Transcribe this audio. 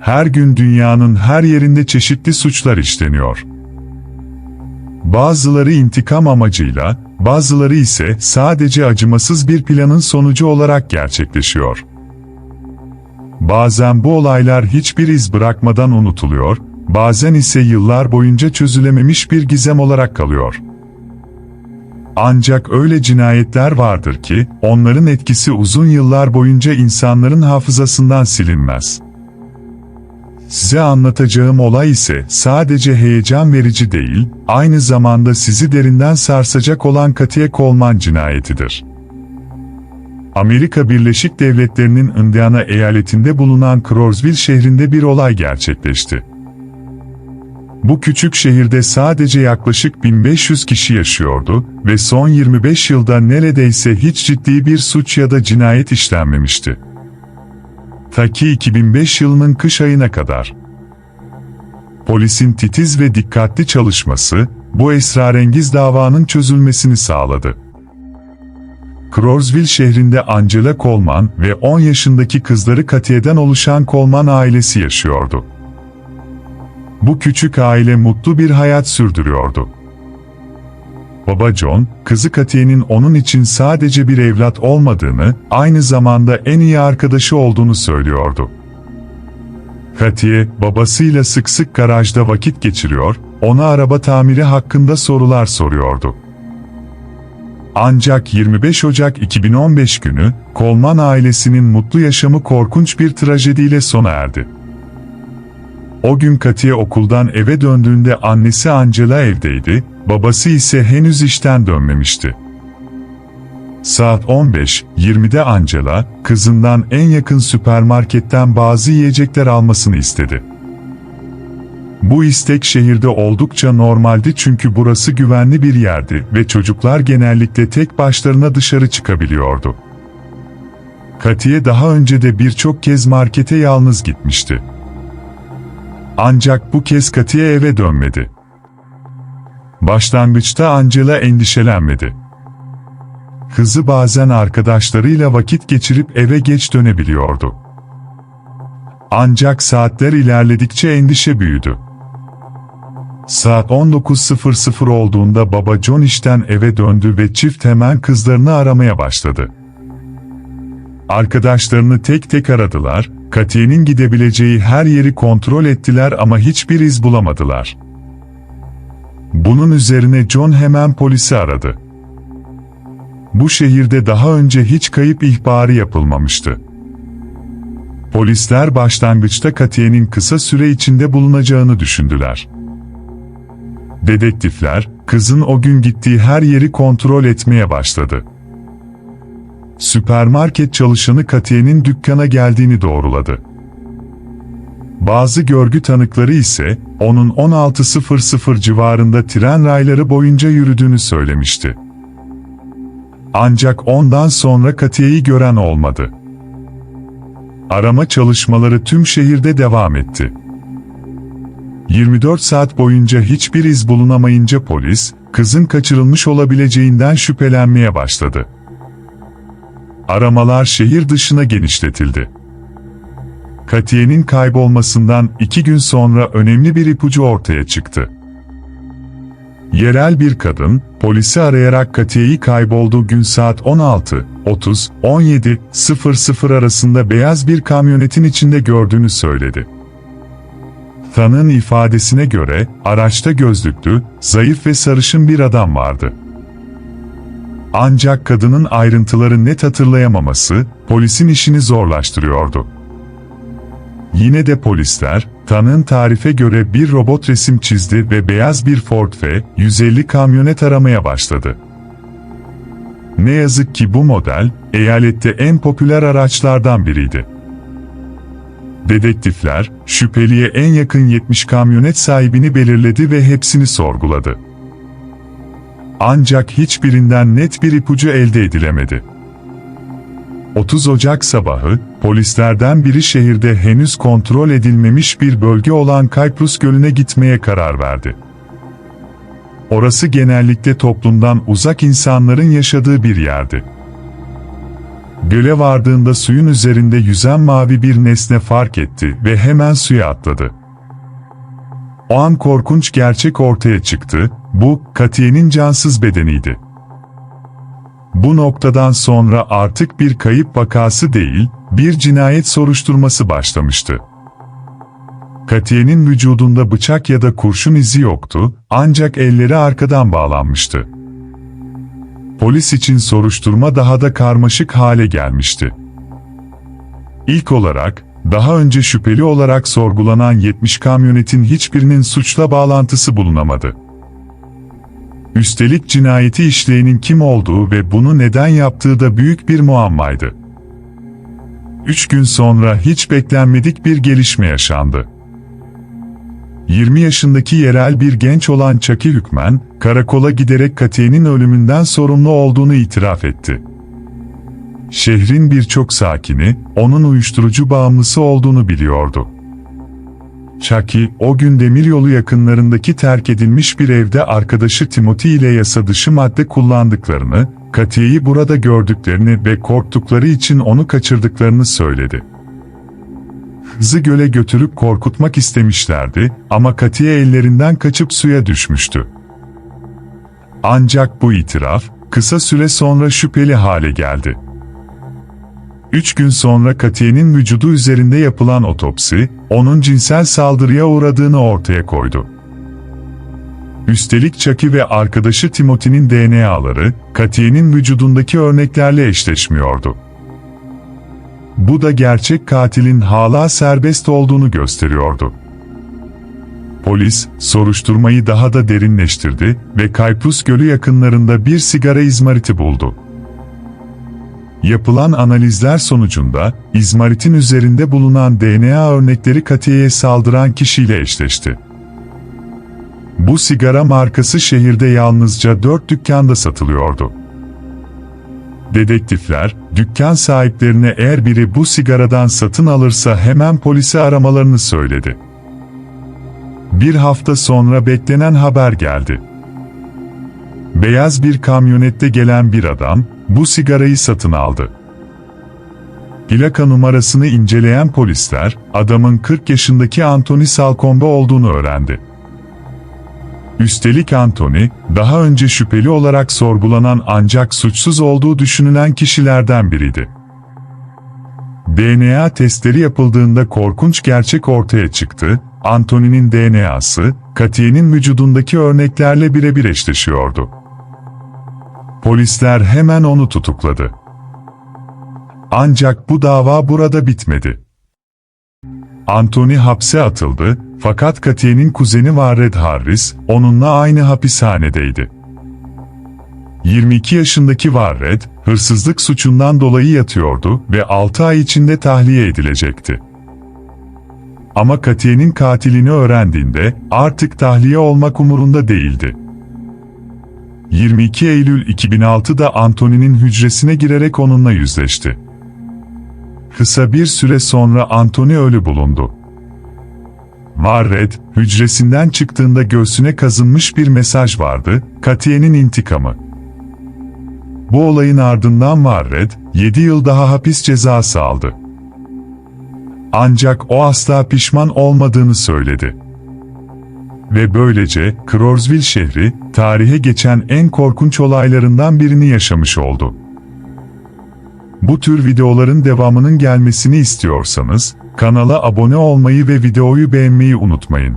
Her gün dünyanın her yerinde çeşitli suçlar işleniyor. Bazıları intikam amacıyla, bazıları ise sadece acımasız bir planın sonucu olarak gerçekleşiyor. Bazen bu olaylar hiçbir iz bırakmadan unutuluyor, bazen ise yıllar boyunca çözülememiş bir gizem olarak kalıyor. Ancak öyle cinayetler vardır ki, onların etkisi uzun yıllar boyunca insanların hafızasından silinmez. Size anlatacağım olay ise sadece heyecan verici değil, aynı zamanda sizi derinden sarsacak olan Katia Coleman cinayetidir. Amerika Birleşik Devletleri'nin Indiana eyaletinde bulunan Crooksville şehrinde bir olay gerçekleşti. Bu küçük şehirde sadece yaklaşık 1500 kişi yaşıyordu ve son 25 yılda neredeyse hiç ciddi bir suç ya da cinayet işlenmemişti. Ta ki 2005 yılının kış ayına kadar. Polisin titiz ve dikkatli çalışması, bu esrarengiz davanın çözülmesini sağladı. Crooksville şehrinde Angela Coleman ve 10 yaşındaki kızları Katia'dan oluşan Coleman ailesi yaşıyordu. Bu küçük aile mutlu bir hayat sürdürüyordu. Baba John, kızı Katia'nın onun için sadece bir evlat olmadığını, aynı zamanda en iyi arkadaşı olduğunu söylüyordu. Katia, babasıyla sık sık garajda vakit geçiriyor, ona araba tamiri hakkında sorular soruyordu. Ancak 25 Ocak 2015 günü, Coleman ailesinin mutlu yaşamı korkunç bir trajediyle sona erdi. O gün Katia okuldan eve döndüğünde annesi Angela evdeydi, babası ise henüz işten dönmemişti. Saat 15:20'de Angela, kızından en yakın süpermarketten bazı yiyecekler almasını istedi. Bu istek şehirde oldukça normaldi çünkü burası güvenli bir yerdi ve çocuklar genellikle tek başlarına dışarı çıkabiliyordu. Katia daha önce de birçok kez markete yalnız gitmişti. Ancak bu kez Katia eve dönmedi. Başlangıçta Angela endişelenmedi. Kızı bazen arkadaşlarıyla vakit geçirip eve geç dönebiliyordu. Ancak saatler ilerledikçe endişe büyüdü. Saat 19:00 olduğunda baba John işten eve döndü ve çift hemen kızlarını aramaya başladı. Arkadaşlarını tek tek aradılar, Katia'nın gidebileceği her yeri kontrol ettiler ama hiçbir iz bulamadılar. Bunun üzerine John hemen polisi aradı. Bu şehirde daha önce hiç kayıp ihbarı yapılmamıştı. Polisler başlangıçta Katia'nın kısa süre içinde bulunacağını düşündüler. Dedektifler, kızın o gün gittiği her yeri kontrol etmeye başladı. Süpermarket çalışanı Katia'nın dükkana geldiğini doğruladı. Bazı görgü tanıkları ise, onun 16:00 civarında tren rayları boyunca yürüdüğünü söylemişti. Ancak ondan sonra Katia'yı gören olmadı. Arama çalışmaları tüm şehirde devam etti. 24 saat boyunca hiçbir iz bulunamayınca polis, kızın kaçırılmış olabileceğinden şüphelenmeye başladı. Aramalar şehir dışına genişletildi. Katia'nın kaybolmasından 2 gün sonra önemli bir ipucu ortaya çıktı. Yerel bir kadın, polisi arayarak Katia'yı kaybolduğu gün saat 16:30-17:00 arasında beyaz bir kamyonetin içinde gördüğünü söyledi. Tanığın ifadesine göre, araçta gözlüklü, zayıf ve sarışın bir adam vardı. Ancak kadının ayrıntıları net hatırlayamaması, polisin işini zorlaştırıyordu. Yine de polisler, tanığın tarife göre bir robot resim çizdi ve beyaz bir Ford F-150 kamyonet aramaya başladı. Ne yazık ki bu model, eyalette en popüler araçlardan biriydi. Dedektifler, şüpheliye en yakın 70 kamyonet sahibini belirledi ve hepsini sorguladı. Ancak hiçbirinden net bir ipucu elde edilemedi. 30 Ocak sabahı, polislerden biri şehirde henüz kontrol edilmemiş bir bölge olan Cyprus Gölü'ne gitmeye karar verdi. Orası genellikle toplumdan uzak insanların yaşadığı bir yerdi. Göle vardığında suyun üzerinde yüzen mavi bir nesne fark etti ve hemen suya atladı. O an korkunç gerçek ortaya çıktı, bu, Katiye'nin cansız bedeniydi. Bu noktadan sonra artık bir kayıp vakası değil, bir cinayet soruşturması başlamıştı. Katiye'nin vücudunda bıçak ya da kurşun izi yoktu, ancak elleri arkadan bağlanmıştı. Polis için soruşturma daha da karmaşık hale gelmişti. İlk olarak, daha önce şüpheli olarak sorgulanan 70 kamyonetin hiçbirinin suçla bağlantısı bulunamadı. Üstelik cinayeti işleyenin kim olduğu ve bunu neden yaptığı da büyük bir muammaydı. 3 gün sonra hiç beklenmedik bir gelişme yaşandı. 20 yaşındaki yerel bir genç olan Çaki Hükmen, karakola giderek Katiye'nin ölümünden sorumlu olduğunu itiraf etti. Şehrin birçok sakini, onun uyuşturucu bağımlısı olduğunu biliyordu. Çaki, o gün demiryolu yakınlarındaki terk edilmiş bir evde arkadaşı Timothy ile yasa dışı madde kullandıklarını, Katiye'yi burada gördüklerini ve korktukları için onu kaçırdıklarını söyledi. Kızı göle götürüp korkutmak istemişlerdi ama Katiye ellerinden kaçıp suya düşmüştü. Ancak bu itiraf, kısa süre sonra şüpheli hale geldi. 3 gün sonra Katiye'nin vücudu üzerinde yapılan otopsi, onun cinsel saldırıya uğradığını ortaya koydu. Üstelik Chucky ve arkadaşı Timothy'nin DNA'ları, Katiye'nin vücudundaki örneklerle eşleşmiyordu. Bu da gerçek katilin hala serbest olduğunu gösteriyordu. Polis, soruşturmayı daha da derinleştirdi ve Kaypus Gölü yakınlarında bir sigara izmariti buldu. Yapılan analizler sonucunda, izmaritin üzerinde bulunan DNA örnekleri Katiye'ye saldıran kişiyle eşleşti. Bu sigara markası şehirde yalnızca 4 dükkanda satılıyordu. Dedektifler, dükkan sahiplerine eğer biri bu sigaradan satın alırsa hemen polisi aramalarını söyledi. Bir hafta sonra beklenen haber geldi. Beyaz bir kamyonette gelen bir adam, bu sigarayı satın aldı. Plaka numarasını inceleyen polisler, adamın 40 yaşındaki Anthony Salcombe olduğunu öğrendi. Üstelik Anthony, daha önce şüpheli olarak sorgulanan ancak suçsuz olduğu düşünülen kişilerden biriydi. DNA testleri yapıldığında korkunç gerçek ortaya çıktı, Anthony'nin DNA'sı, Katiye'nin vücudundaki örneklerle birebir eşleşiyordu. Polisler hemen onu tutukladı. Ancak bu dava burada bitmedi. Anthony hapse atıldı, fakat Katiye'nin kuzeni Warred Harris, onunla aynı hapishanedeydi. 22 yaşındaki Warred, hırsızlık suçundan dolayı yatıyordu ve 6 ay içinde tahliye edilecekti. Ama Katiye'nin katilini öğrendiğinde, artık tahliye olmak umurunda değildi. 22 Eylül 2006'da Anthony'nin hücresine girerek onunla yüzleşti. Kısa bir süre sonra Anthony ölü bulundu. Warred, hücresinden çıktığında göğsüne kazınmış bir mesaj vardı, Katiye'nin intikamı. Bu olayın ardından Warred, 7 yıl daha hapis cezası aldı. Ancak o asla pişman olmadığını söyledi. Ve böylece, Crooksville şehri, tarihe geçen en korkunç olaylarından birini yaşamış oldu. Bu tür videoların devamının gelmesini istiyorsanız, kanala abone olmayı ve videoyu beğenmeyi unutmayın.